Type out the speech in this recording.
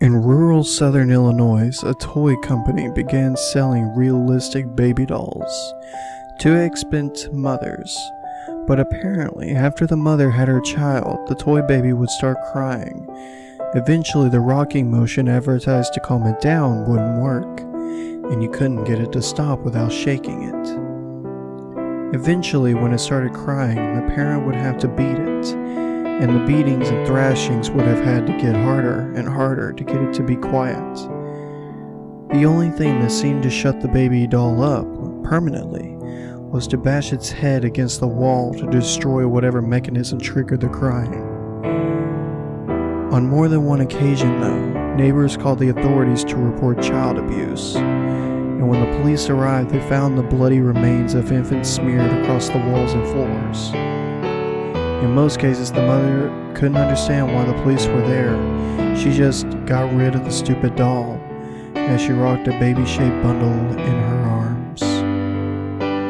In rural southern Illinois, a toy company began selling realistic baby dolls to expectant mothers. But apparently, after the mother had her child, the toy baby would start crying. Eventually, the rocking motion advertised to calm it down wouldn't work, and you couldn't get it to stop without shaking it. Eventually, when it started crying, the parent would have to beat it, and the beatings and thrashings would have had to get harder and harder to get it to be quiet. The only thing that seemed to shut the baby doll up permanently was to bash its head against the wall to destroy whatever mechanism triggered the crying. On more than one occasion, though, neighbors called the authorities to report child abuse, and when the police arrived, they found the bloody remains of infants smeared across the walls and floors. In most cases, the mother couldn't understand why the police were there. She just got rid of the stupid doll as she rocked a baby-shaped bundle in her